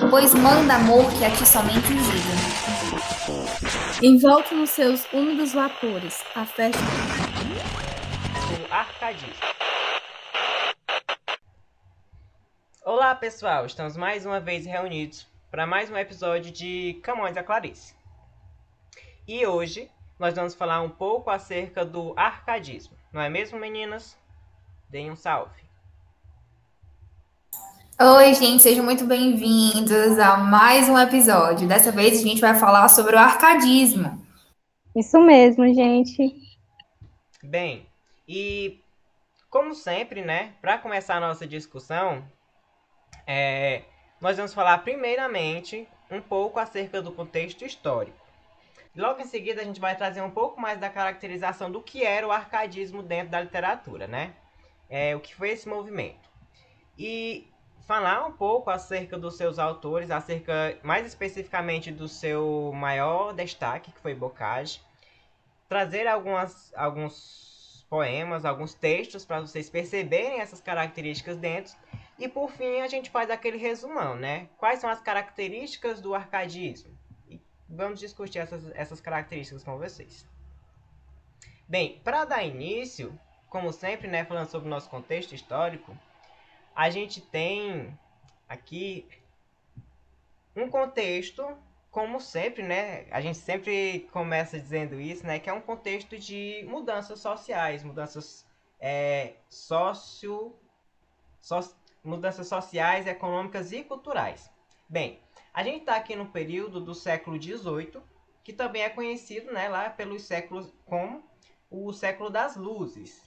pois manda amor que aqui somente giga. Envolto nos seus úmidos vapores, a festa. O arcadismo. Olá pessoal, estamos mais uma vez reunidos para mais um episódio de Camões a Clarice. E hoje nós vamos falar um pouco acerca do arcadismo, não é mesmo, meninas? Deem um salve. Oi, gente, sejam muito bem-vindos a mais um episódio. Dessa vez a gente vai falar sobre o arcadismo. Isso mesmo, gente. Bem, e como sempre, né, para começar a nossa discussão, nós vamos falar primeiramente um pouco acerca do contexto histórico. Logo em seguida, a gente vai trazer um pouco mais da caracterização do que era o arcadismo dentro da literatura, né? O que foi esse movimento. E falar um pouco acerca dos seus autores, acerca mais especificamente do seu maior destaque, que foi Bocage. Trazer alguns poemas, alguns textos para vocês perceberem essas características dentro. E por fim, a gente faz aquele resumão, né? Quais são as características do arcadismo? Vamos discutir essas características com vocês. Bem, para dar início, como sempre, né, falando sobre o nosso contexto histórico, a gente tem aqui um contexto, como sempre, né, a gente sempre começa dizendo isso, né, que é um contexto de mudanças sociais, mudanças socio, so, mudanças sociais, econômicas e culturais. Bem, a gente está aqui no período do século XVIII, que também é conhecido, né, lá pelos séculos como o século das luzes,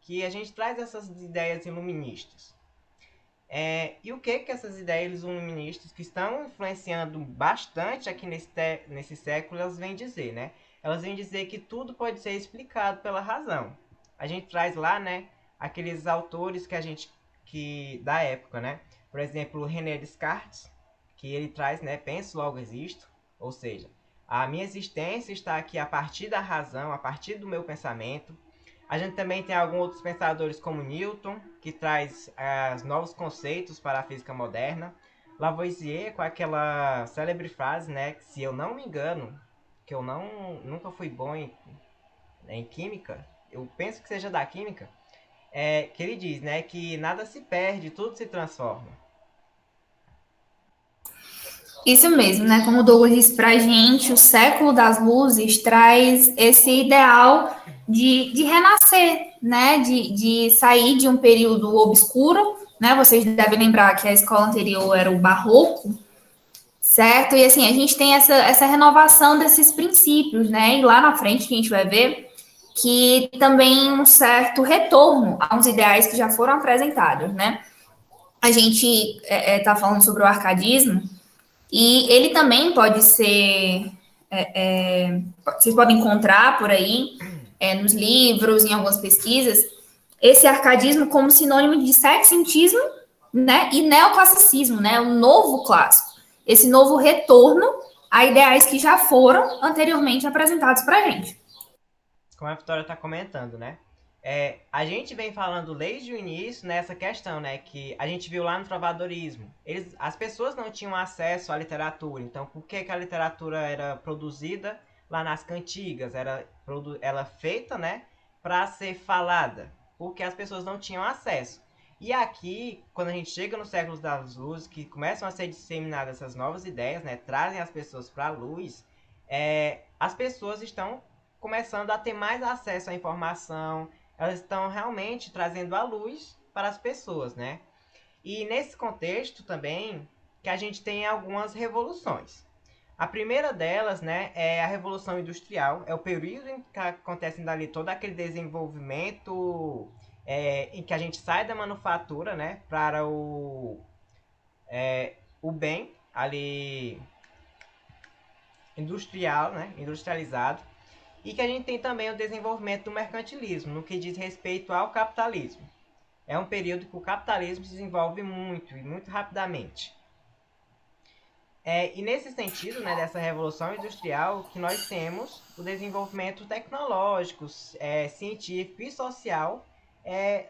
que a gente traz essas ideias iluministas. E o que essas ideias iluministas que estão influenciando bastante aqui nesse século, elas vêm dizer, né? Elas vêm dizer que tudo pode ser explicado pela razão. A gente traz lá, né, aqueles autores que da época, né? Por exemplo, René Descartes, que ele traz, né, penso logo existo, ou seja, a minha existência está aqui a partir da razão, a partir do meu pensamento. A gente também tem alguns outros pensadores como Newton, que traz novos conceitos para a física moderna. Lavoisier, com aquela célebre frase, né, que se eu não me engano, que eu nunca fui bom em química, eu penso que seja da química, que ele diz, né, que nada se perde, tudo se transforma. Isso mesmo, né? Como o Douglas disse pra gente, o século das luzes traz esse ideal de renascer, né? De sair de um período obscuro, né? Vocês devem lembrar que a escola anterior era o barroco, certo? E assim, a gente tem essa renovação desses princípios, né? E lá na frente que a gente vai ver que também um certo retorno a uns ideais que já foram apresentados, né? A gente está falando sobre o arcadismo e ele também pode ser, vocês podem encontrar por aí nos livros, em algumas pesquisas, esse arcadismo como sinônimo de setecentismo, né, e neoclassicismo, né, o novo clássico, esse novo retorno a ideais que já foram anteriormente apresentados para a gente. Como a Vitória está comentando, né? A gente vem falando desde o início nessa questão, né? Que a gente viu lá no trovadorismo. As pessoas não tinham acesso à literatura. Então, por que a literatura era produzida lá nas cantigas? Ela feita, né? Para ser falada. Porque as pessoas não tinham acesso. E aqui, quando a gente chega no século das luzes, que começam a ser disseminadas essas novas ideias, né? Trazem as pessoas para a luz. As pessoas estão começando a ter mais acesso à informação, elas estão realmente trazendo a luz para as pessoas, né? E nesse contexto também que a gente tem algumas revoluções. A primeira delas, né, é a Revolução Industrial, é o período em que acontece dali todo aquele desenvolvimento em que a gente sai da manufatura, né, para o bem ali industrial, né, industrializado. E que a gente tem também o desenvolvimento do mercantilismo, no que diz respeito ao capitalismo. É um período que o capitalismo se desenvolve muito e muito rapidamente. E nesse sentido, né, dessa revolução industrial, que nós temos o desenvolvimento tecnológico, científico e social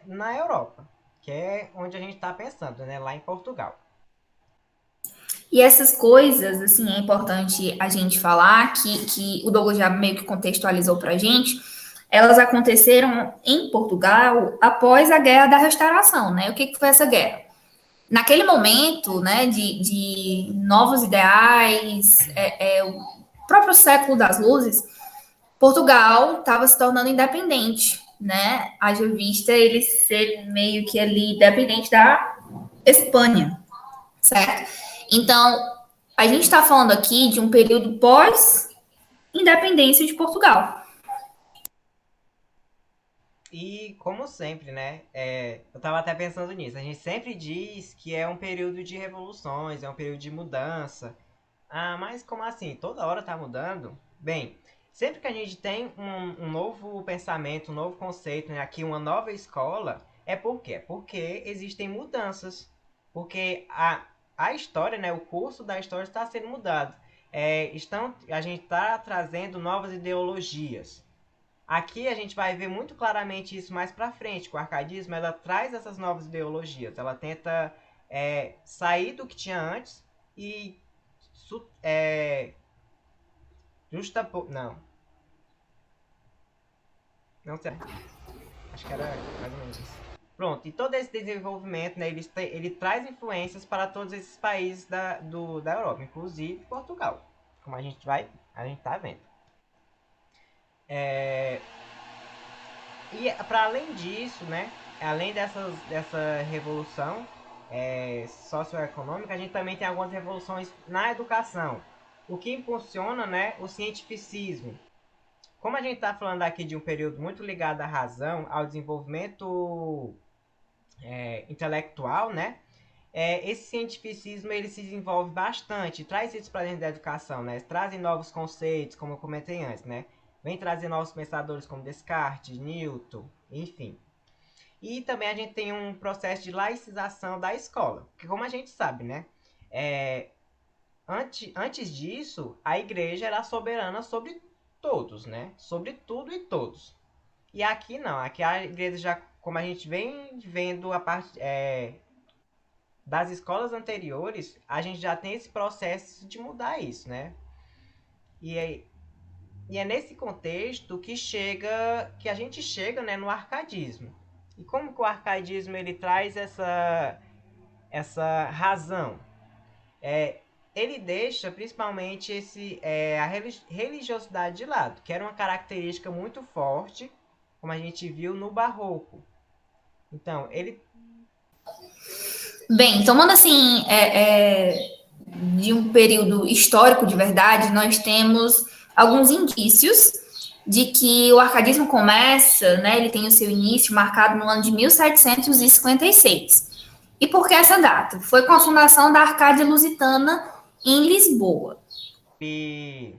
na Europa, que é onde a gente está pensando, né, lá em Portugal. E essas coisas, assim, é importante a gente falar que o Douglas já meio que contextualizou para a gente, elas aconteceram em Portugal após a Guerra da Restauração, né? O que foi essa guerra? Naquele momento, né, de novos ideais, o próprio século das luzes, Portugal estava se tornando independente, né? Haja vista ele ser meio que ali dependente da Espanha, certo? Então, a gente está falando aqui de um período pós-independência de Portugal. E, como sempre, né? Eu tava até pensando nisso. A gente sempre diz que é um período de revoluções, é um período de mudança. Ah, mas como assim? Toda hora tá mudando? Bem, sempre que a gente tem um novo pensamento, um novo conceito, né? Aqui uma nova escola, é por quê? Porque existem mudanças. Porque a história, né? O curso da história está sendo mudado. A gente está trazendo novas ideologias. Aqui a gente vai ver muito claramente isso mais para frente, que o arcadismo ela traz essas novas ideologias, ela tenta sair do que tinha antes e justapor... Não sei, acho que era mais ou menos isso. Pronto, e todo esse desenvolvimento, né, ele traz influências para todos esses países da Europa, inclusive Portugal, como a gente tá vendo. E para além disso, né, além dessa revolução socioeconômica, a gente também tem algumas revoluções na educação, o que impulsiona, né, o cientificismo. Como a gente está falando aqui de um período muito ligado à razão, ao desenvolvimento intelectual, né, esse cientificismo ele se desenvolve bastante, traz isso para dentro da educação, né, trazem novos conceitos, como eu comentei antes, né, vem trazer novos pensadores como Descartes, Newton, enfim. E também a gente tem um processo de laicização da escola, que como a gente sabe, né, antes disso, a igreja era soberana sobre todos, né, sobre tudo e todos. E aqui não, aqui a igreja já, como a gente vem vendo a parte das escolas anteriores, a gente já tem esse processo de mudar isso, né? E é nesse contexto que a gente chega, né, no arcadismo. E como que o arcadismo ele traz essa razão? Ele deixa principalmente a religiosidade de lado, que era uma característica muito forte, como a gente viu no Barroco. Então, ele... Bem, tomando assim, de um período histórico de verdade, nós temos alguns indícios de que o arcadismo começa, né, ele tem o seu início marcado no ano de 1756. E por que essa data? Foi com a fundação da Arcádia Lusitana em Lisboa. E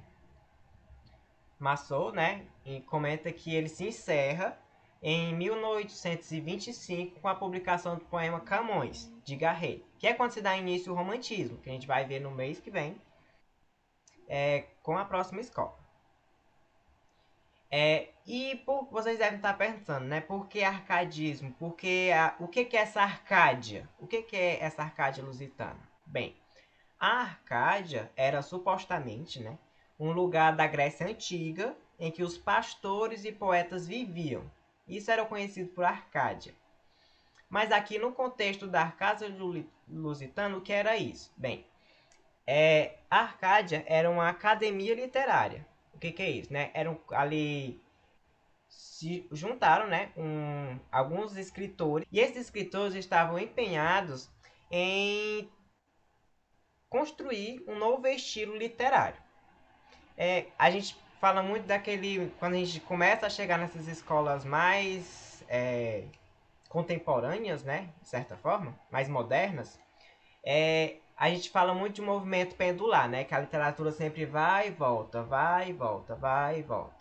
Massot, né, e comenta que ele se encerra em 1825 com a publicação do poema Camões, de Garret, que é quando se dá início ao romantismo, que a gente vai ver no mês que vem, com a próxima escola. Vocês devem estar pensando, né? Por que arcadismo? O que é essa Arcádia? O que é essa Arcádia lusitana? Bem, a Arcádia era supostamente, né, um lugar da Grécia Antiga em que os pastores e poetas viviam. Isso era conhecido por Arcádia. Mas aqui no contexto da Arcádia lusitana, o que era isso? Bem, a Arcádia era uma academia literária. O que é isso, né? Ali se juntaram, né, alguns escritores, e esses escritores estavam empenhados em construir um novo estilo literário. A gente fala muito quando a gente começa a chegar nessas escolas mais contemporâneas, né, de certa forma, mais modernas, a gente fala muito de um movimento pendular, né, que a literatura sempre vai e volta, vai e volta, vai e volta.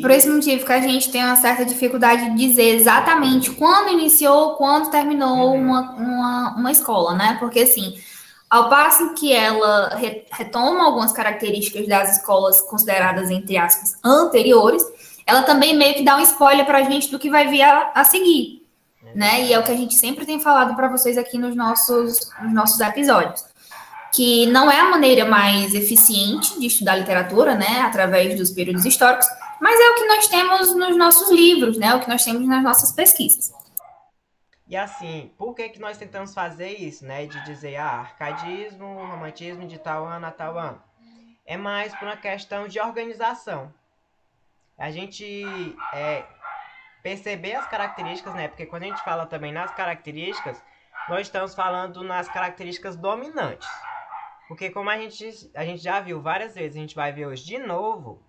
Por esse motivo que a gente tem uma certa dificuldade de dizer exatamente quando iniciou, quando terminou uma escola, né? Porque, assim, ao passo que ela retoma algumas características das escolas consideradas, entre aspas, anteriores, ela também meio que dá um spoiler para a gente do que vai vir a seguir, né? E é o que a gente sempre tem falado para vocês aqui nos nossos episódios. que não é a maneira mais eficiente de estudar literatura, né, através dos períodos históricos, mas é o que nós temos nos nossos livros, né, o que nós temos nas nossas pesquisas. E assim, por que nós tentamos fazer isso, né? De dizer, arcadismo, romantismo de tal ano a tal ano? É mais por uma questão de organização. A gente perceber as características, né? Porque quando a gente fala também nas características, nós estamos falando nas características dominantes. Porque como a gente já viu várias vezes, a gente vai ver hoje de novo,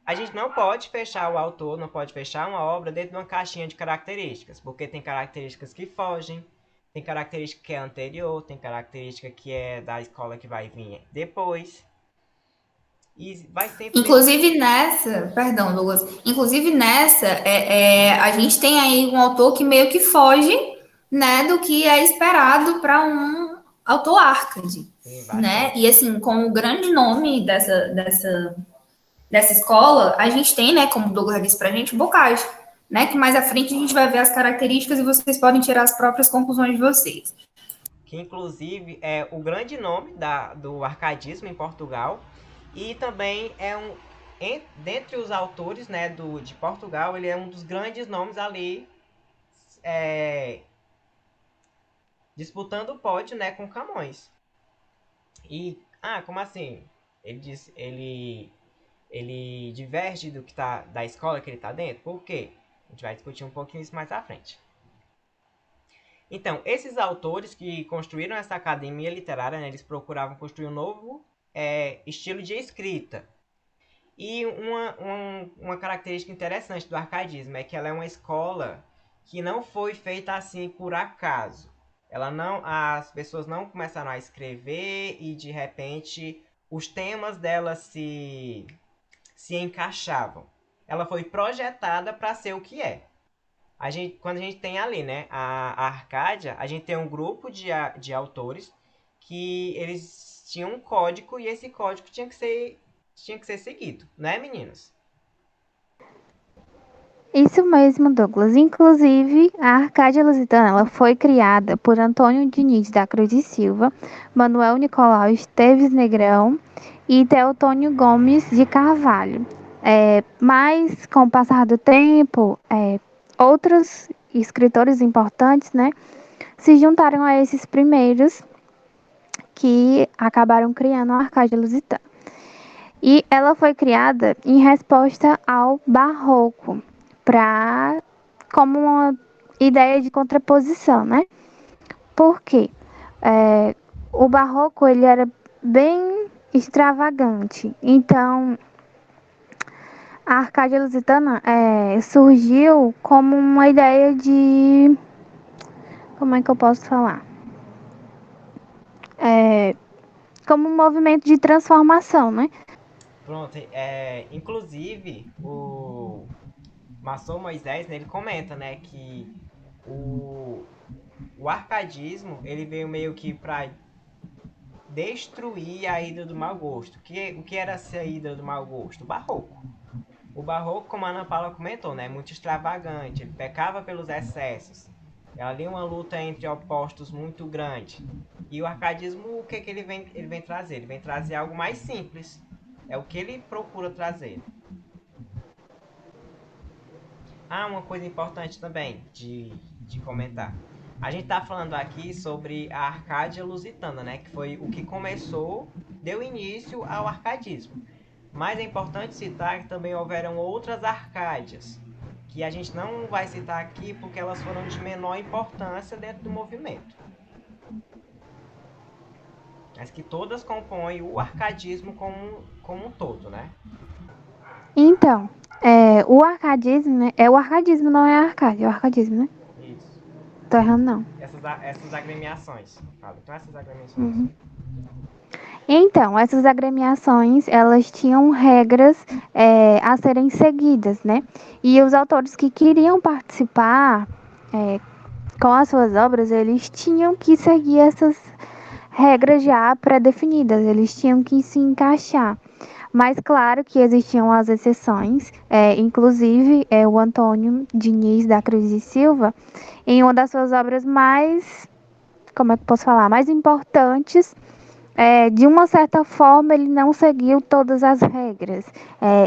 a gente não pode fechar o autor, não pode fechar uma obra dentro de uma caixinha de características, porque tem características que fogem, tem característica que é anterior, tem característica que é da escola que vai vir depois. E vai sempre... Inclusive nessa, perdão, Douglas, inclusive nessa, a gente tem aí um autor que meio que foge, né, do que é esperado para um autor Arcade, né? E assim, com o grande nome dessa escola, a gente tem, né, como o Douglas disse pra gente, o Boccaccio, né, que mais à frente a gente vai ver as características e vocês podem tirar as próprias conclusões de vocês. Que inclusive é o grande nome do arcadismo em Portugal e também dentre os autores, né, de Portugal, ele é um dos grandes nomes ali, disputando o pódio, né, com Camões. E, como assim? Ele diverge do que da escola que ele está dentro? Por quê? A gente vai discutir um pouquinho isso mais à frente. Então, esses autores que construíram essa academia literária, né, eles procuravam construir um novo estilo de escrita. E uma característica interessante do arcadismo é que ela é uma escola que não foi feita assim por acaso. As pessoas não começaram a escrever e de repente os temas dela se encaixavam. Ela foi projetada para ser o que é. Quando a gente tem ali, né, a Arcádia, a gente tem um grupo de autores que eles tinham um código e esse código tinha que ser seguido, né, meninos? Isso mesmo, Douglas. Inclusive, a Arcádia Lusitana ela foi criada por Antônio Diniz da Cruz e Silva, Manuel Nicolau Esteves Negrão e Teotônio Gomes de Carvalho. Mas, com o passar do tempo, outros escritores importantes, né, se juntaram a esses primeiros que acabaram criando a Arcádia Lusitana. E ela foi criada em resposta ao Barroco, como uma ideia de contraposição, né? Por quê? O Barroco ele era bem extravagante, então a Arcádia Lusitana surgiu como uma ideia de... Como é que eu posso falar? Como um movimento de transformação, né? Pronto, inclusive o Maçom Moisés, né, ele comenta, né, que o arcadismo ele veio meio que para destruir a Hidra do mau gosto. O que era essa Hidra do mau gosto? O barroco. O barroco, como a Ana Paula comentou, né, muito extravagante, ele pecava pelos excessos. Era ali uma luta entre opostos muito grande. E o arcadismo, o que ele vem trazer? Ele vem trazer algo mais simples. É o que ele procura trazer. Uma coisa importante também de comentar. A gente está falando aqui sobre a Arcádia Lusitana, né? Que foi o que deu início ao arcadismo. Mas é importante citar que também houveram outras Arcádias, que a gente não vai citar aqui porque elas foram de menor importância dentro do movimento. Mas que todas compõem o arcadismo como um todo, né? Então, o arcadismo, né? O arcadismo não é a Arcádia, é o arcadismo, né? Isso. Tô errando, não. Essas agremiações. Então, essas agremiações. Uhum. Então, essas agremiações, elas tinham regras a serem seguidas, né? E os autores que queriam participar com as suas obras, eles tinham que seguir essas regras já pré-definidas, eles tinham que se encaixar. Mas claro que existiam as exceções, inclusive o Antônio Diniz da Cruz e Silva, em uma das suas obras mais, como é que eu posso falar, mais importantes, de uma certa forma, ele não seguiu todas as regras.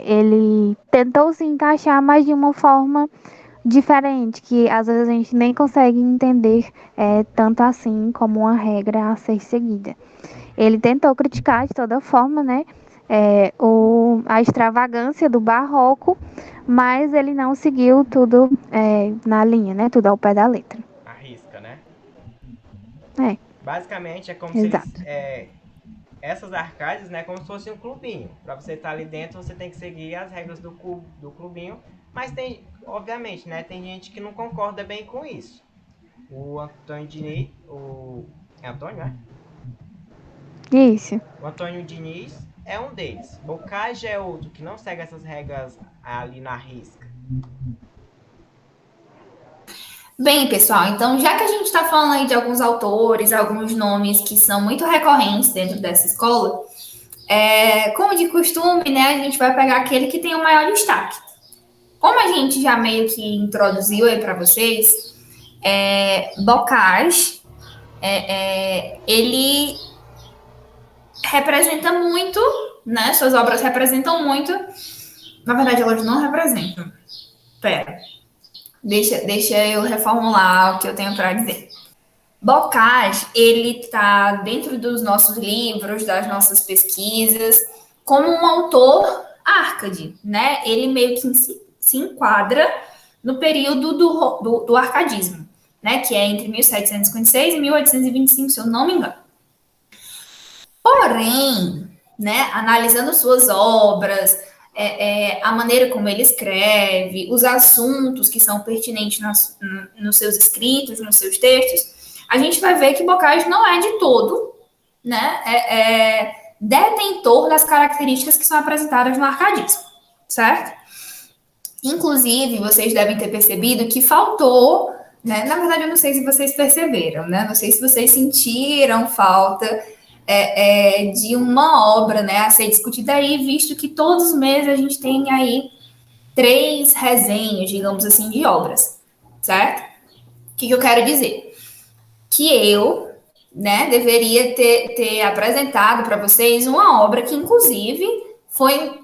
Ele tentou se encaixar, mas de uma forma diferente, que às vezes a gente nem consegue entender tanto assim como uma regra a ser seguida. Ele tentou criticar de toda forma, né, a extravagância do barroco, mas ele não seguiu tudo na linha, né, tudo ao pé da letra. A risca, né? É, Basicamente é como exato. se eles, essas arcades, né, como se fosse um clubinho. Para você estar ali dentro, você tem que seguir as regras do clubinho. Mas tem, obviamente, né, tem gente que não concorda bem com isso. O Antônio Diniz, é Antônio, né? Isso. O Antônio Diniz é um deles. Bocage é outro que não segue essas regras ali na risca. Bem, pessoal, então já que a gente está falando aí de alguns autores, alguns nomes que são muito recorrentes dentro dessa escola, como de costume, né, a gente vai pegar aquele que tem o maior destaque. Como a gente já meio que introduziu aí para vocês, Bocage, ele representa muito, né? Suas obras representam muito. Na verdade, elas não representam. Pera. Deixa eu reformular o que eu tenho para dizer. Bocage, ele está dentro dos nossos livros, das nossas pesquisas, como um autor Arcade, né? Ele meio que se enquadra no período do arcadismo, né? Que é entre 1756 e 1825, se eu não me engano. Porém, né, analisando suas obras, a maneira como ele escreve, os assuntos que são pertinentes nos seus escritos, nos seus textos, a gente vai ver que Bocage não é de todo, né, detentor das características que são apresentadas no arcadismo, certo? Inclusive, vocês devem ter percebido que faltou, né, na verdade eu não sei se vocês perceberam, né, não sei se vocês sentiram falta de uma obra, né, a ser discutida aí, visto que todos os meses a gente tem aí 3 resenhas, digamos assim, de obras, certo? O que eu quero dizer? Que eu, né, deveria ter apresentado para vocês uma obra que, inclusive, foi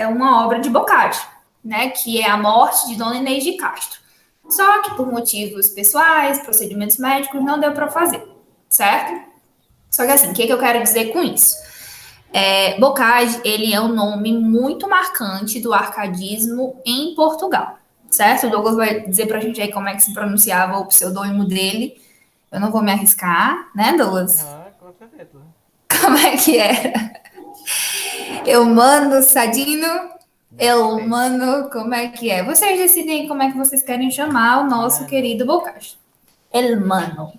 uma obra de Bocage, né, que é A Morte de Dona Inês de Castro. Só que por motivos pessoais, procedimentos médicos, não deu para fazer, certo? Só que assim, o que eu quero dizer com isso? Bocage, ele é um nome muito marcante do arcadismo em Portugal, certo? O Douglas vai dizer pra gente aí como é que se pronunciava o pseudônimo dele. Eu não vou me arriscar, né, Douglas? Ah, com certeza. Como é que era? Eumano Sadino? Elmano, como é que é? Vocês decidem como é que vocês querem chamar o nosso querido Bocage. Elmano.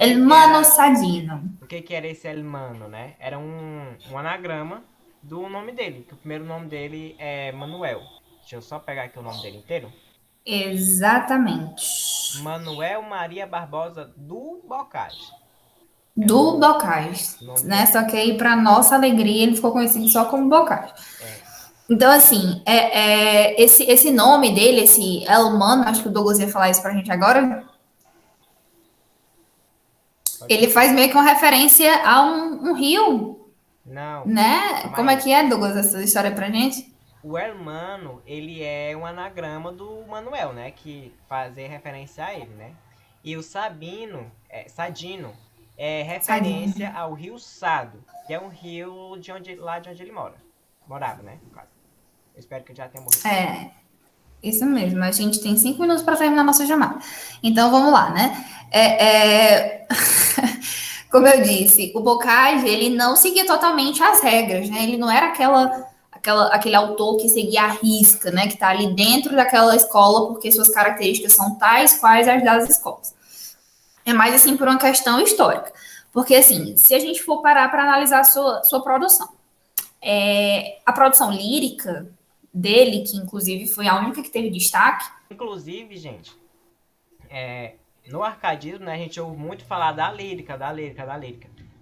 Elmano Sadino. O que era esse Elmano, né? Era um anagrama do nome dele, que o primeiro nome dele é Manuel. Deixa eu só pegar aqui o nome dele inteiro. Exatamente. Manuel Maria Barbosa do Bocage. Do Bocage, né? Só que aí, para nossa alegria, ele ficou conhecido só como Bocage. Então, assim, esse nome dele, esse Elmano, acho que o Douglas ia falar isso pra gente agora. Ele faz meio que uma referência a um rio. Não. Né? Como é que é, Douglas, essa história pra gente? O Elmano, ele é um anagrama do Manuel, né? Que fazia referência a ele, né? E o Sadino, é referência ao rio Sado, que é um rio lá de onde ele morava, né? No caso. Eu espero que eu já tenha morrido. Isso mesmo. A gente tem 5 minutos para terminar a nossa chamada. Então, vamos lá, né? Como eu disse, o Bocage, ele não seguia totalmente as regras, né? Ele não era aquele autor que seguia a risca, né? Que está ali dentro daquela escola porque suas características são tais quais as das escolas. É mais, assim, por uma questão histórica. Porque, assim, se a gente for parar para analisar a sua produção, a produção lírica dele, que inclusive foi a única que teve destaque. Inclusive, gente, no arcadismo, né, a gente ouve muito falar da lírica.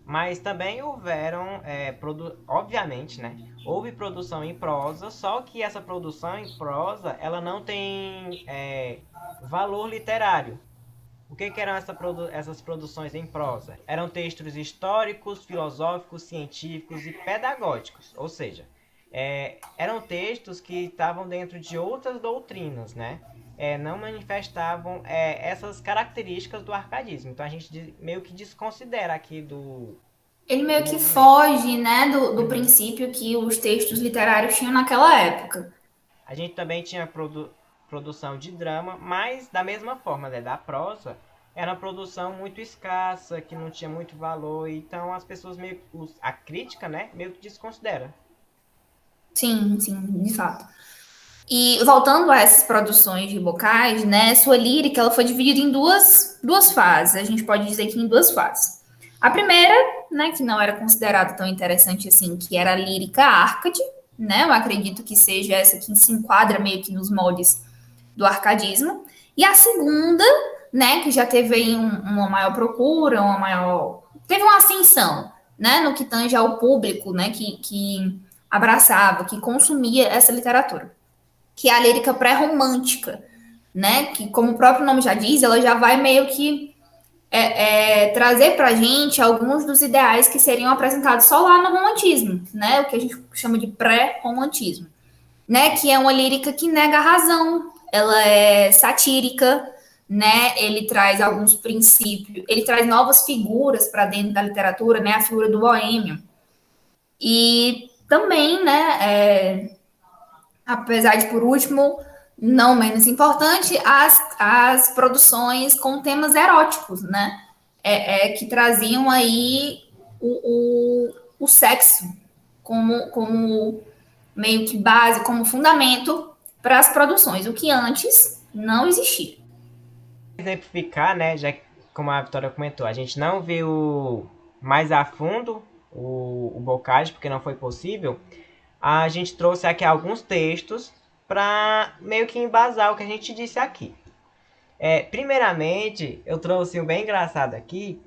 Mas também houveram, obviamente, né, houve produção em prosa, só que essa produção em prosa, ela não tem valor literário. O que eram essas produções em prosa? Eram textos históricos, filosóficos, científicos e pedagógicos, ou seja, eram textos que estavam dentro de outras doutrinas, né? Não manifestavam essas características do arcadismo. Então a gente meio que desconsidera aqui Ele meio do que movimento. foge, né, do princípio que os textos literários tinham naquela época. A gente também tinha produção de drama, mas da mesma forma, né, da prosa, era uma produção muito escassa, que não tinha muito valor, então as pessoas a crítica, né, meio que desconsidera. Sim, sim, de fato. E voltando a essas produções de Bocage, né, sua lírica ela foi dividida em duas fases. A gente pode dizer que em duas fases. A primeira, né, que não era considerada tão interessante assim, que era a lírica Arcade, né? Eu acredito que seja essa que se enquadra meio que nos moldes do arcadismo. E a segunda, né, que já teve aí uma maior procura, teve uma ascensão, né, no que tange ao público, né, que abraçava, que consumia essa literatura, que é a lírica pré-romântica, né? Que, como o próprio nome já diz, ela já vai meio que trazer para a gente alguns dos ideais que seriam apresentados só lá no romantismo, né? O que a gente chama de pré-romantismo, né? Que é uma lírica que nega a razão, ela é satírica, né? Ele traz alguns princípios, ele traz novas figuras para dentro da literatura, né? A figura do boêmio. E também, né? Apesar de, por último, não menos importante, as produções com temas eróticos, né? Que traziam aí o sexo como meio que base, como fundamento para as produções, o que antes não existia. Exemplificar, né, já que, como a Vitória comentou, a gente não viu mais a fundo o Bocage, porque não foi possível, a gente trouxe aqui alguns textos para meio que embasar o que a gente disse aqui. Primeiramente, eu trouxe um bem engraçado aqui,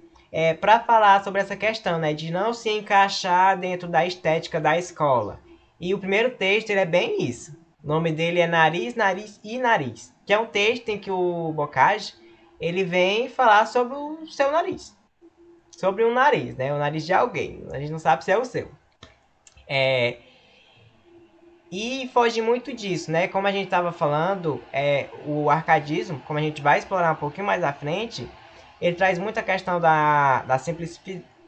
para falar sobre essa questão, né, de não se encaixar dentro da estética da escola. E o primeiro texto ele é bem isso. O nome dele é Nariz, Nariz e Nariz, que é um texto em que o Bocage ele vem falar sobre o seu nariz. Sobre um nariz, né? O nariz de alguém. A gente não sabe se é o seu. E foge muito disso, né? Como a gente estava falando, o arcadismo, como a gente vai explorar um pouquinho mais à frente, ele traz muita questão da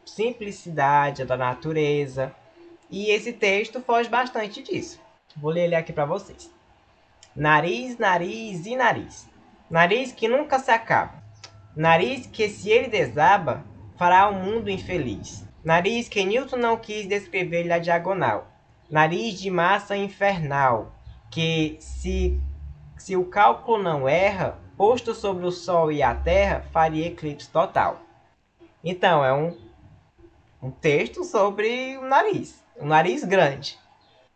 simplicidade da natureza. E esse texto foge bastante disso. Vou ler ele aqui para vocês. Nariz, nariz e nariz. Nariz que nunca se acaba. Nariz que, se ele desaba, fará o mundo infeliz. Nariz que Newton não quis descrever na diagonal. Nariz de massa infernal, que, se o cálculo não erra, posto sobre o Sol e a Terra, faria eclipse total. Então, é um texto sobre o nariz grande.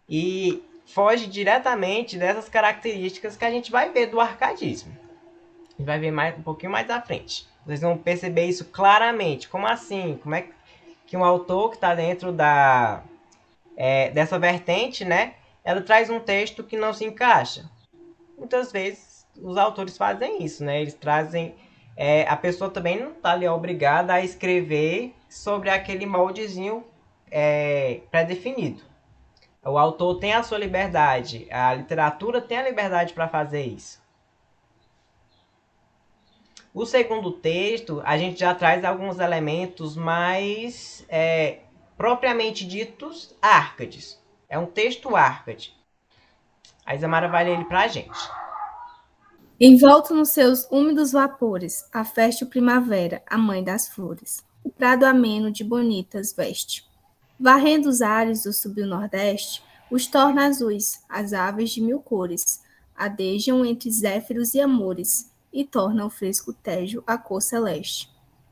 E foge diretamente dessas características que a gente vai ver do arcadismo. A gente vai ver um pouquinho mais à frente. Vocês vão perceber isso claramente. Como assim? Como é que um autor que está dentro dessa vertente, né? Ela traz um texto que não se encaixa. Muitas vezes os autores fazem isso, né? Eles trazem... a pessoa também não está ali obrigada a escrever sobre aquele moldezinho pré-definido. O autor tem a sua liberdade, a literatura tem a liberdade para fazer isso. O segundo texto, a gente já traz alguns elementos mais propriamente ditos árcades. É um texto árcade. A Isamara vai ler ele para a gente. Envolto nos seus úmidos vapores, a fértil primavera, a mãe das flores. O prado ameno de bonitas veste. Varrendo os ares do subil nordeste, os torna azuis, as aves de mil cores, adejam entre zéfiros e amores, e tornam o fresco Tejo a cor celeste.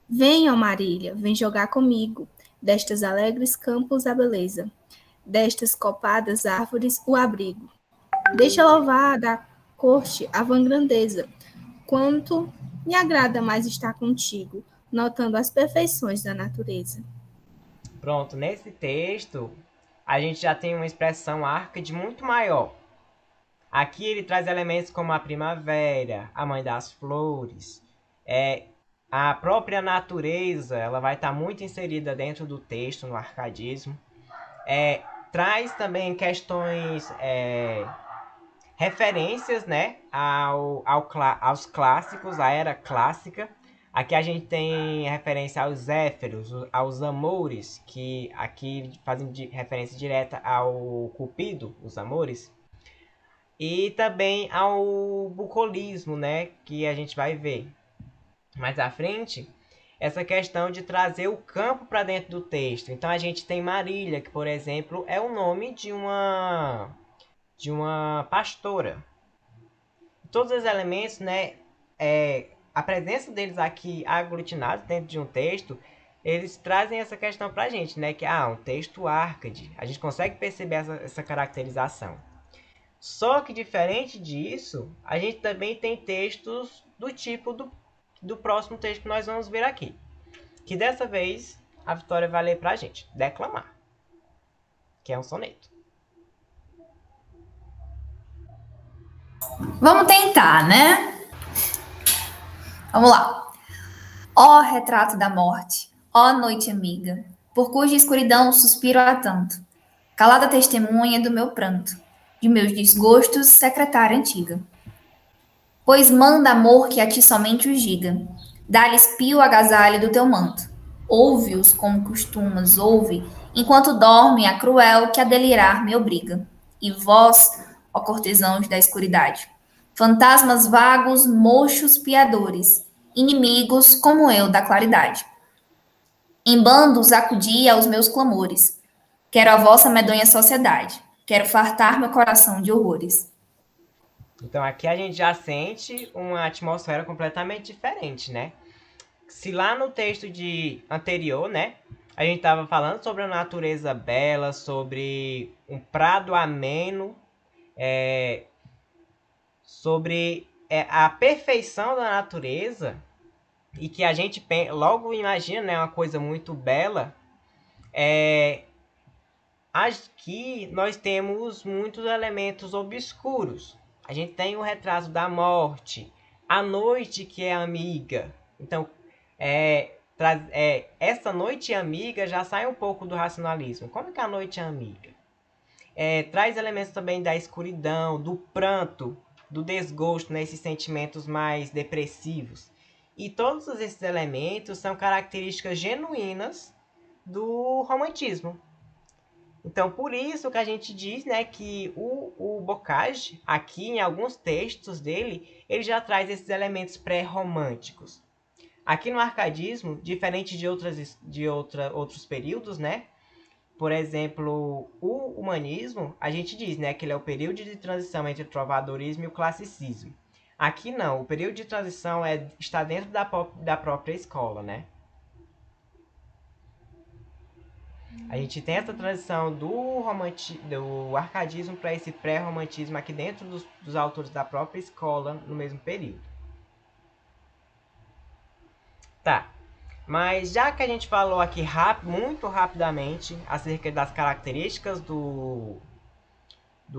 Vem, ó Marília, vem jogar comigo, destas alegres campos a beleza, destas copadas árvores o abrigo. Deixa louvar da corte a vã grandeza, quanto me agrada mais estar contigo, notando as perfeições da natureza. Pronto, nesse texto, a gente já tem uma expressão árcade muito maior. Aqui ele traz elementos como a primavera, a mãe das flores, A própria natureza, ela vai estar muito inserida dentro do texto, no arcadismo. Traz também questões, referências, né, aos clássicos, à era clássica. Aqui a gente tem referência aos Zéferos, aos Amores, que aqui fazem referência direta ao Cupido, os Amores. E também ao bucolismo, né, que a gente vai ver mais à frente, essa questão de trazer o campo para dentro do texto. Então a gente tem Marília, que por exemplo é o nome de uma pastora. Todos os elementos, né, a presença deles aqui aglutinados dentro de um texto, eles trazem essa questão para a gente, né, que um texto Árcade. A gente consegue perceber essa caracterização. Só que diferente disso, a gente também tem textos do tipo do próximo texto que nós vamos ver aqui. Que dessa vez a Vitória vai ler pra gente. Declamar. Que é um soneto. Vamos tentar, né? Vamos lá. Ó retrato da morte, ó noite amiga, por cuja escuridão suspiro há tanto, calada testemunha do meu pranto, de meus desgostos, secretária antiga. Pois manda amor que a ti somente os diga, dá-lhes pio agasalho do teu manto, ouve-os como costumas, ouve, enquanto dorme a cruel que a delirar me obriga. E vós, ó cortesãos da escuridade, fantasmas vagos, mochos piadores, inimigos como eu da claridade. Em bandos acudi aos meus clamores. Quero a vossa medonha sociedade. Quero fartar meu coração de horrores. Então aqui a gente já sente uma atmosfera completamente diferente, né? Se lá no texto anterior, né, a gente estava falando sobre a natureza bela, sobre um prado ameno, sobre a perfeição da natureza, e que a gente logo imagina, né, uma coisa muito bela, aqui nós temos muitos elementos obscuros. A gente tem o retrato da morte, a noite que é amiga. Então, essa noite amiga já sai um pouco do racionalismo. Como que a noite é amiga? Traz elementos também da escuridão, do pranto, do desgosto, né, esses sentimentos mais depressivos. E todos esses elementos são características genuínas do romantismo. Então, por isso que a gente diz, né, que o Bocage, aqui em alguns textos dele, ele já traz esses elementos pré-românticos. Aqui no arcadismo, diferente de outros períodos, né? Por exemplo, o humanismo, a gente diz, né, que ele é o período de transição entre o trovadorismo e o classicismo. Aqui não, o período de transição está dentro da própria escola, né? A gente tem essa transição do arcadismo para esse pré-romantismo aqui dentro dos autores da própria escola no mesmo período. Tá, mas já que a gente falou aqui muito rapidamente acerca das características do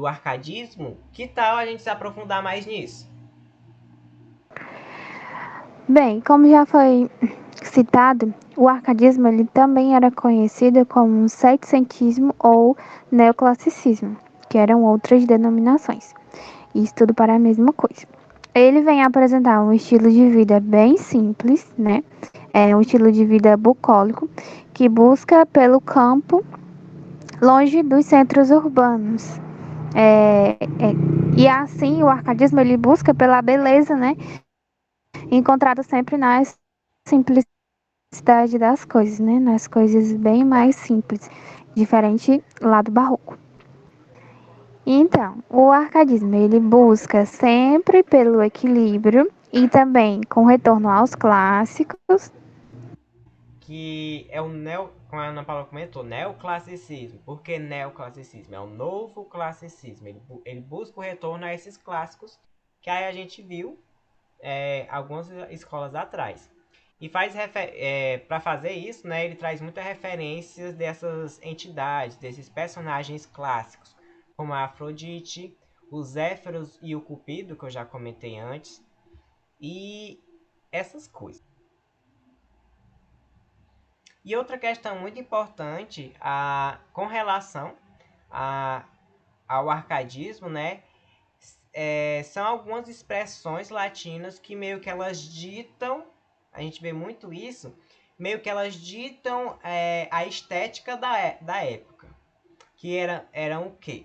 arcadismo, que tal a gente se aprofundar mais nisso? Bem, como já foi citado, o arcadismo ele também era conhecido como setecentismo ou neoclassicismo, que eram outras denominações. Isso tudo para a mesma coisa. Ele vem apresentar um estilo de vida bem simples, né? É um estilo de vida bucólico que busca pelo campo, longe dos centros urbanos. E assim o arcadismo ele busca pela beleza, né? Encontrado sempre na simplicidade das coisas, né? Nas coisas bem mais simples, diferente lá do barroco. Então, o arcadismo ele busca sempre pelo equilíbrio e também com retorno aos clássicos. Que é como a Ana Paula comentou, neoclassicismo. Por que neoclassicismo? É um novo classicismo. Ele busca o retorno a esses clássicos que aí a gente viu algumas escolas atrás. E para fazer isso, né, ele traz muitas referências dessas entidades, desses personagens clássicos, como a Afrodite, os Zéferos e o Cupido, que eu já comentei antes, e essas coisas. E outra questão muito importante com relação ao arcadismo, né, são algumas expressões latinas que meio que elas ditam, a gente vê muito isso, meio que elas ditam a estética da época, que eram o quê?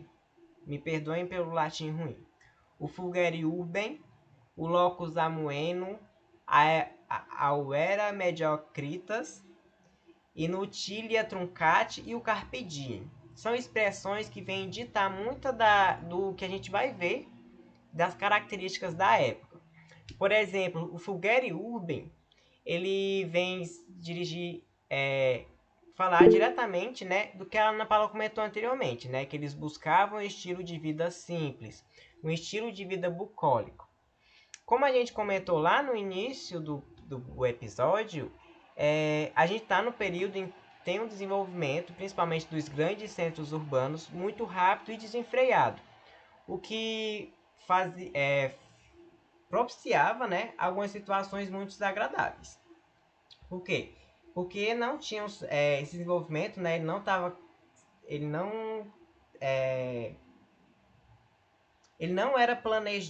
Me perdoem pelo latim ruim. O Fulgere Urbem, o Locus Amoenum, a Auera Mediocritas, Inutilia Truncate e o Carpe Diem. São expressões que vêm ditar muito do que a gente vai ver das características da época. Por exemplo, o Fulgere Urbem, ele vem falar diretamente, né, do que a Ana Paula comentou anteriormente, né, que eles buscavam um estilo de vida simples, um estilo de vida bucólico. Como a gente comentou lá no início do episódio, a gente está no período em que tem um desenvolvimento, principalmente dos grandes centros urbanos, muito rápido e desenfreado, o que propiciava, né, algumas situações muito desagradáveis. Por quê? Porque não tinha esse desenvolvimento, né, ele não era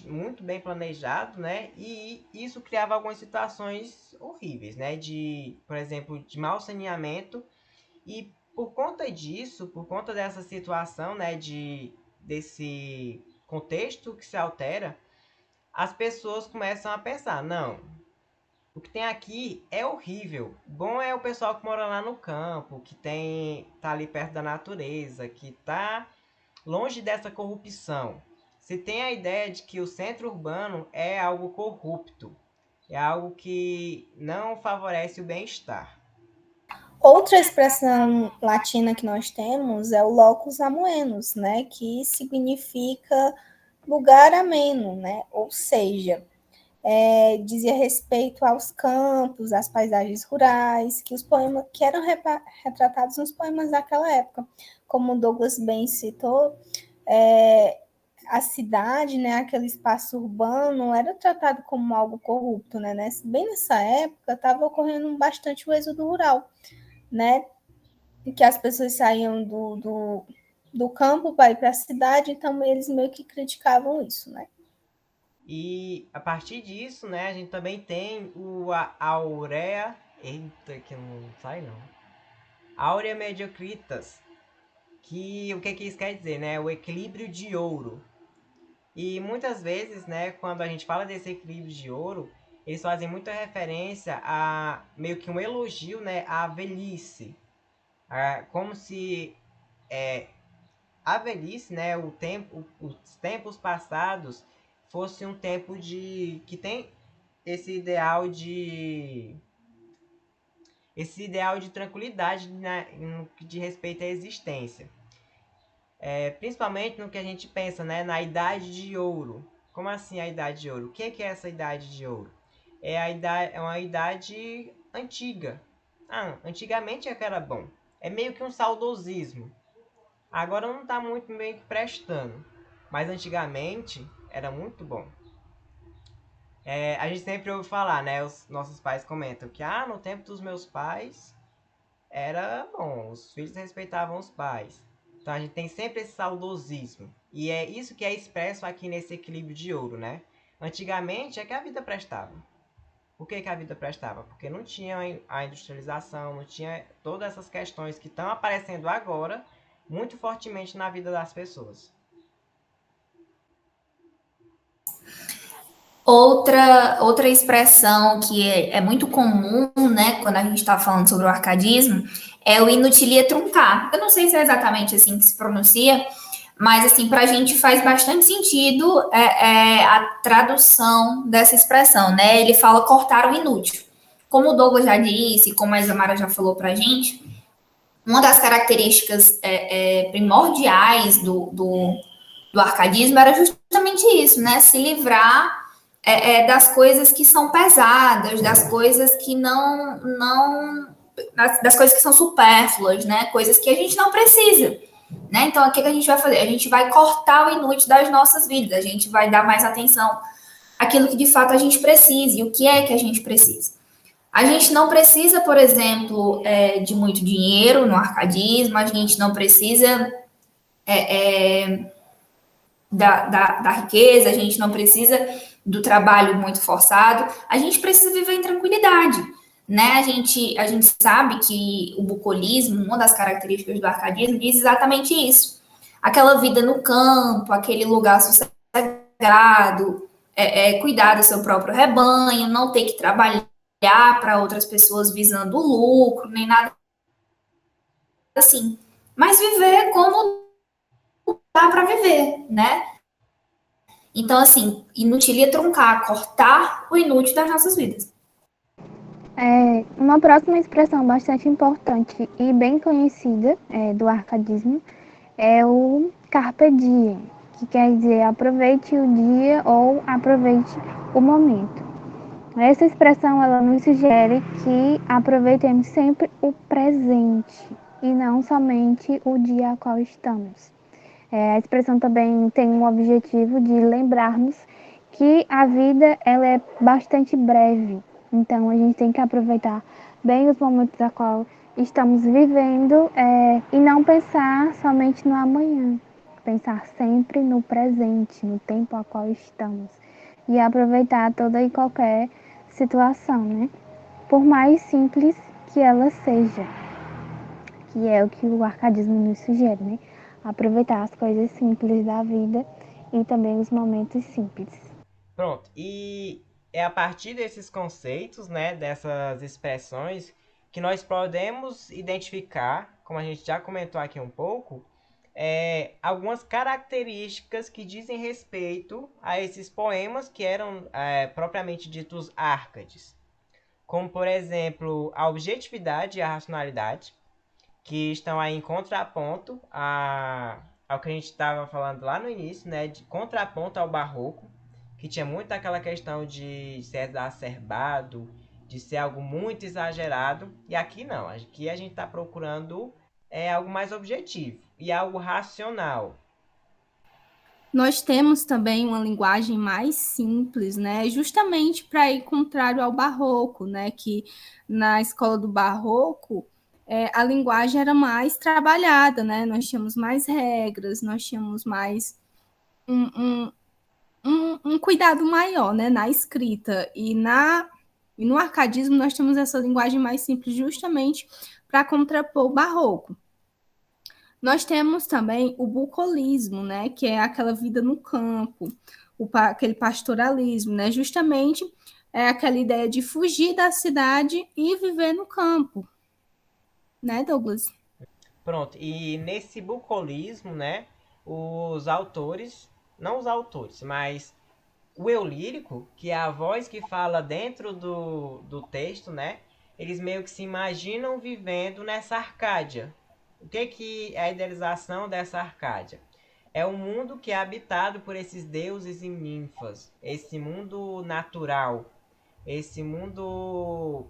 muito bem planejado, né? E isso criava algumas situações horríveis, né? Por exemplo, de mau saneamento. E por conta disso, por conta dessa situação, né? Desse contexto que se altera, as pessoas começam a pensar, não, o que tem aqui é horrível. Bom é o pessoal que mora lá no campo, que tá ali perto da natureza, que tá longe dessa corrupção. Se tem a ideia de que o centro urbano é algo corrupto, é algo que não favorece o bem-estar. Outra expressão latina que nós temos é o locus amoenus, né, que significa lugar ameno, né, ou seja, dizia respeito aos campos, às paisagens rurais, que eram retratados nos poemas daquela época. Como Douglas bem citou, a cidade, né, aquele espaço urbano, era tratado como algo corrupto, né? Bem nessa época, estava ocorrendo bastante o êxodo rural, né? Que as pessoas saíam do campo para ir para a cidade, então eles meio que criticavam isso, né? E a partir disso, né, a gente também tem a Aurea... Eita, que não sai não. Aurea Mediocritas, que o que isso quer dizer, né? O equilíbrio de ouro. E muitas vezes, né, quando a gente fala desse equilíbrio de ouro, eles fazem muita referência a meio que um elogio, né, à velhice. Como se a velhice, né, os tempos passados fosse um tempo que tem esse ideal de tranquilidade, né, no que diz respeito à existência. Principalmente no que a gente pensa, né, na Idade de Ouro. Como assim a Idade de Ouro? O que é essa Idade de Ouro? É uma idade antiga. Antigamente é que era bom. É meio que um saudosismo. Agora não está muito meio que prestando. Mas antigamente era muito bom. A gente sempre ouve falar, né? Os nossos pais comentam que no tempo dos meus pais era bom. Os filhos respeitavam os pais. Então a gente tem sempre esse saudosismo. E é isso que é expresso aqui nesse equilíbrio de ouro, né? Antigamente é que a vida prestava. Por que a vida prestava? Porque não tinha a industrialização, não tinha todas essas questões que estão aparecendo agora muito fortemente na vida das pessoas. Outra expressão que é muito comum, né, quando a gente está falando sobre o arcadismo, é o inutilia truncar. Eu não sei se é exatamente assim que se pronuncia, mas assim, para a gente faz bastante sentido a tradução dessa expressão, né? Ele fala cortar o inútil. Como o Douglas já disse, como a Isamara já falou para a gente, uma das características primordiais do arcadismo era justamente isso, né? Se livrar das coisas que são pesadas, das coisas que das coisas que são supérfluas, né? Coisas que a gente não precisa, né? Então, o que a gente vai fazer? A gente vai cortar o inútil das nossas vidas, a gente vai dar mais atenção àquilo que de fato a gente precisa e o que é que a gente precisa. A gente não precisa, por exemplo, de muito dinheiro no arcadismo, a gente não precisa da riqueza, a gente não precisa do trabalho muito forçado, a gente precisa viver em tranquilidade. Né? A gente sabe que o bucolismo, uma das características do arcadismo, diz exatamente isso. Aquela vida no campo, aquele lugar sossegado, cuidar do seu próprio rebanho, não ter que trabalhar para outras pessoas visando lucro, nem nada assim. Mas viver como dá para viver, né? Então, assim, inútil é truncar, cortar o inútil das nossas vidas. Uma próxima expressão bastante importante e bem conhecida do arcadismo é o carpe diem, que quer dizer aproveite o dia ou aproveite o momento. Essa expressão ela nos sugere que aproveitemos sempre o presente e não somente o dia a qual estamos. A expressão também tem um objetivo de lembrarmos que a vida ela é bastante breve, então a gente tem que aproveitar bem os momentos a qual estamos vivendo e não pensar somente no amanhã, pensar sempre no presente, no tempo a qual estamos e aproveitar toda e qualquer situação, né? Por mais simples que ela seja, que é o que o arcadismo nos sugere, né? Aproveitar as coisas simples da vida e também os momentos simples. Pronto, e é a partir desses conceitos, né, dessas expressões, que nós podemos identificar, como a gente já comentou aqui um pouco, algumas características que dizem respeito a esses poemas que eram propriamente ditos árcades. Como, por exemplo, a objetividade e a racionalidade, que estão aí em contraponto ao que a gente estava falando lá no início, né, de contraponto ao barroco, que tinha muito aquela questão de ser exacerbado, de ser algo muito exagerado, e aqui não, aqui a gente está procurando algo mais objetivo e algo racional. Nós temos também uma linguagem mais simples, né? Justamente para ir contrário ao barroco, né? Que na escola do barroco a linguagem era mais trabalhada, né? Nós tínhamos mais regras, nós tínhamos mais um cuidado maior, né? Na escrita e no arcadismo nós temos essa linguagem mais simples, justamente para contrapor o barroco. Nós temos também o bucolismo, né, que é aquela vida no campo, aquele pastoralismo, né, justamente é aquela ideia de fugir da cidade e viver no campo, né, Douglas? Pronto, e nesse bucolismo, né, os autores, não os autores, mas o eu lírico, que é a voz que fala dentro do texto, né, eles meio que se imaginam vivendo nessa Arcádia. O que é a idealização dessa Arcádia? É um mundo que é habitado por esses deuses e ninfas, esse mundo natural, esse mundo,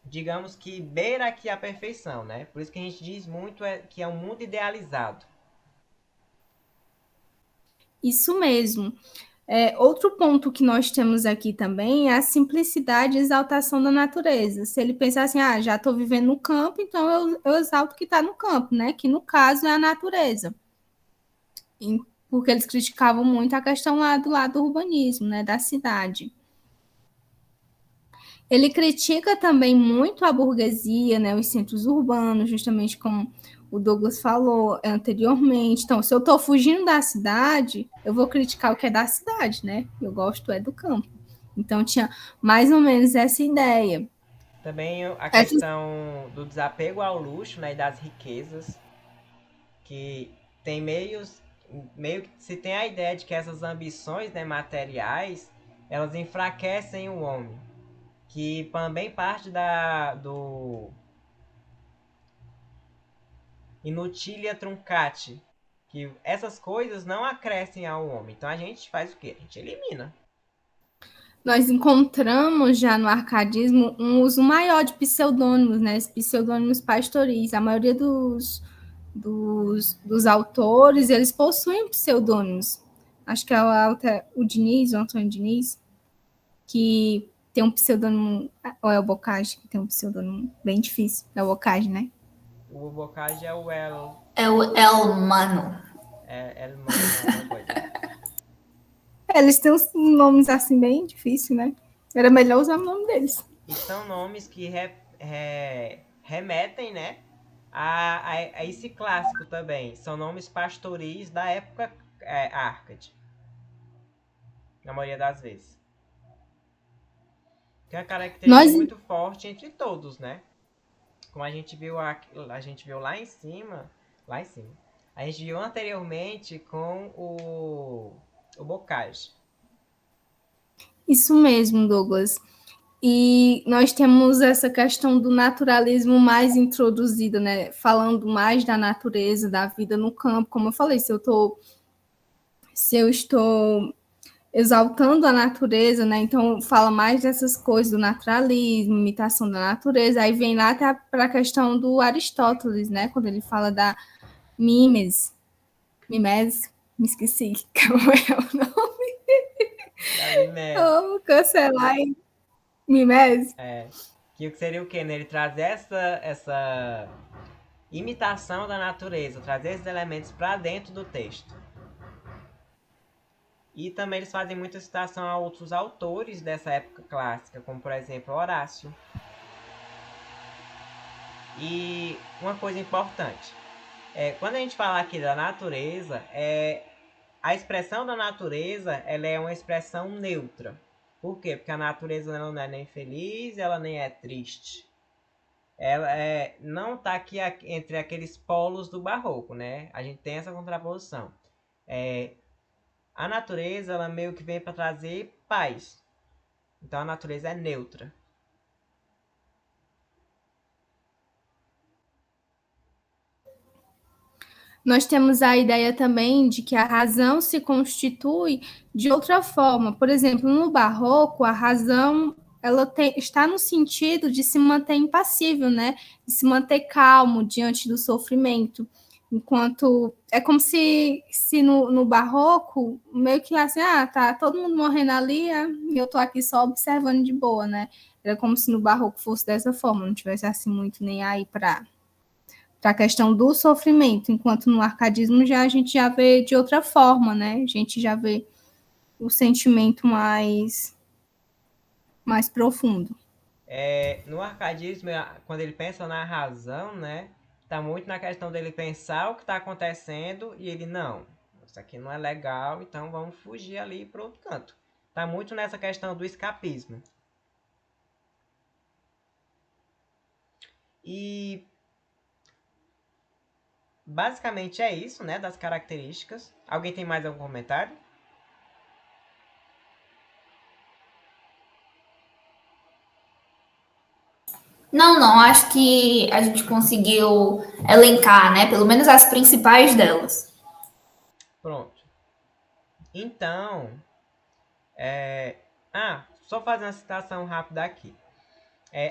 digamos que beira aqui a perfeição, né? Por isso que a gente diz muito que é um mundo idealizado. Isso mesmo. Outro ponto que nós temos aqui também é a simplicidade e exaltação da natureza. Se ele pensar assim, já estou vivendo no campo, então eu exalto o que está no campo, né? Que no caso é a natureza. Porque eles criticavam muito a questão lá do lado do urbanismo, né? Da cidade. Ele critica também muito a burguesia, né? Os centros urbanos, justamente como o Douglas falou anteriormente. Então, se eu estou fugindo da cidade, eu vou criticar o que é da cidade, né? Eu gosto do campo. Então, tinha mais ou menos essa ideia. Também a questão do desapego ao luxo, né, e das riquezas, que tem meio que se tem a ideia de que essas ambições, né, materiais, elas enfraquecem o homem, que também parte do inutilia truncati, que essas coisas não acrescem ao homem. Então a gente faz o quê? A gente elimina. Nós encontramos já no arcadismo um uso maior de pseudônimos, né? Pseudônimos pastoris. A maioria dos autores, eles possuem pseudônimos. Acho que é o Diniz, o Antônio Diniz, que tem um pseudônimo, ou é o Bocage que tem um pseudônimo bem difícil? É o Bocage, né? O Bocage é o El... É o Elmano. El Mano, alguma coisa. Eles têm uns nomes assim bem difíceis, né? Era melhor usar o nome deles. E são nomes que remetem, né, a esse clássico também. São nomes pastoris da época Arcade. Na maioria das vezes. Tem uma característica Nós, muito forte entre todos, né? Como a gente viu lá em cima. Lá em cima. A gente viu anteriormente com o Bocage. isso mesmo, Douglas. E nós temos essa questão do naturalismo mais introduzida, né? Falando mais da natureza, da vida no campo. Como eu falei, se eu estou exaltando a natureza, né? Então fala mais dessas coisas do naturalismo, imitação da natureza. Aí vem lá até para a questão do Aristóteles, né? Quando ele fala da mimes, me esqueci como é o nome. Da Mimese. Oh, cancelar mimese. Que seria o quê? Né? Ele trazer essa imitação da natureza, trazer esses elementos para dentro do texto. E também eles fazem muita citação a outros autores dessa época clássica, como por exemplo Horácio. E uma coisa importante, quando a gente fala aqui da natureza, a expressão da natureza ela é uma expressão neutra. Por quê? Porque a natureza ela não é nem feliz, ela nem é triste. Ela não está aqui entre aqueles polos do barroco, né? A gente tem essa contraposição. A natureza ela meio que vem para trazer paz. Então a natureza é neutra. Nós temos a ideia também de que a razão se constitui de outra forma. Por exemplo, no barroco, a razão está no sentido de se manter impassível, né? De se manter calmo diante do sofrimento. Enquanto é como se no barroco, meio que assim, tá todo mundo morrendo ali e eu tô aqui só observando de boa, né? Era como se no barroco fosse dessa forma, não tivesse assim muito nem aí para a questão do sofrimento, enquanto no arcadismo a gente já vê de outra forma, né? A gente já vê o sentimento mais profundo. No arcadismo, quando ele pensa na razão, né? Tá muito na questão dele pensar o que está acontecendo e ele, não, isso aqui não é legal, então vamos fugir ali para outro canto. Tá muito nessa questão do escapismo. E basicamente é isso, né, das características. Alguém tem mais algum comentário? Não, não, acho que a gente conseguiu elencar, né? Pelo menos as principais delas. Pronto. Então, só fazer uma citação rápida aqui.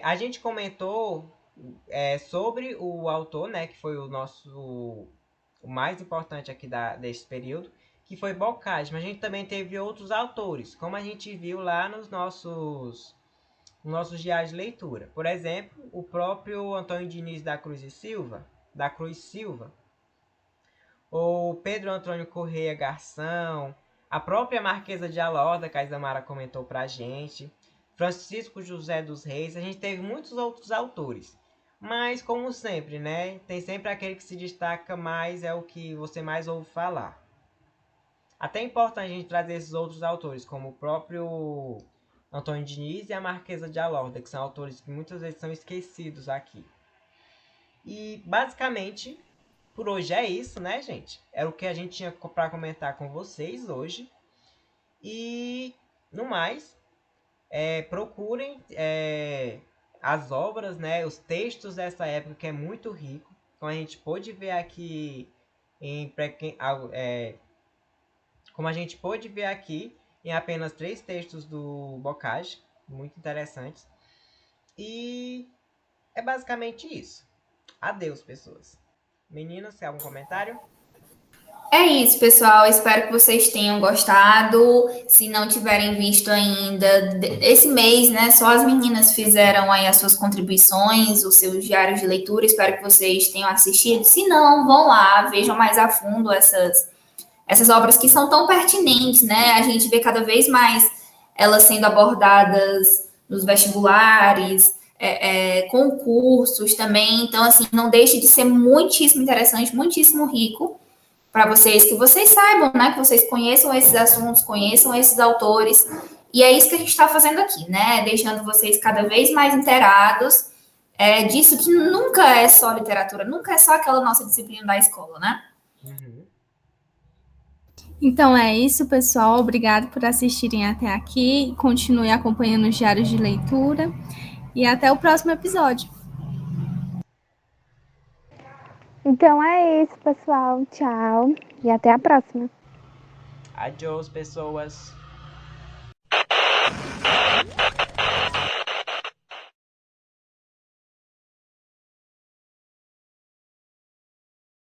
A gente comentou sobre o autor, né, que foi o mais importante aqui desse período, que foi Boccaccio, mas a gente também teve outros autores, como a gente viu lá nos nossos diários de leitura. Por exemplo, o próprio Antônio Diniz da Cruz Silva, ou Pedro Antônio Correia Garção, a própria Marquesa de Alorda, que a Isamara comentou pra gente, Francisco José dos Reis, a gente teve muitos outros autores. Mas, como sempre, né? Tem sempre aquele que se destaca mais, é o que você mais ouve falar. Até é importante a gente trazer esses outros autores, como o próprio Antônio Diniz e a Marquesa de Alorda, que são autores que muitas vezes são esquecidos aqui. E, basicamente, por hoje é isso, né, gente? Era o que a gente tinha para comentar com vocês hoje. E, no mais, procurem as obras, né, os textos dessa época, que é muito rico. Como a gente pôde ver aqui como a gente pôde ver aqui em apenas 3 textos do Bocage, muito interessantes. E é basicamente isso. Adeus, pessoas. Meninas, tem algum comentário? É isso, pessoal. Espero que vocês tenham gostado. Se não tiverem visto ainda, esse mês, né? Só as meninas fizeram aí as suas contribuições, os seus diários de leitura. Espero que vocês tenham assistido. Se não, vão lá, vejam mais a fundo essas obras que são tão pertinentes, né? A gente vê cada vez mais elas sendo abordadas nos vestibulares, concursos também. Então, assim, não deixe de ser muitíssimo interessante, muitíssimo rico para vocês, que vocês saibam, né? Que vocês conheçam esses assuntos, conheçam esses autores. E é isso que a gente está fazendo aqui, né? Deixando vocês cada vez mais inteirados disso que nunca é só literatura, nunca é só aquela nossa disciplina da escola, né? Uhum. Então é isso, pessoal. Obrigado por assistirem até aqui. Continue acompanhando os diários de leitura. E até o próximo episódio. Então é isso, pessoal. Tchau e até a próxima. Adiós, pessoas.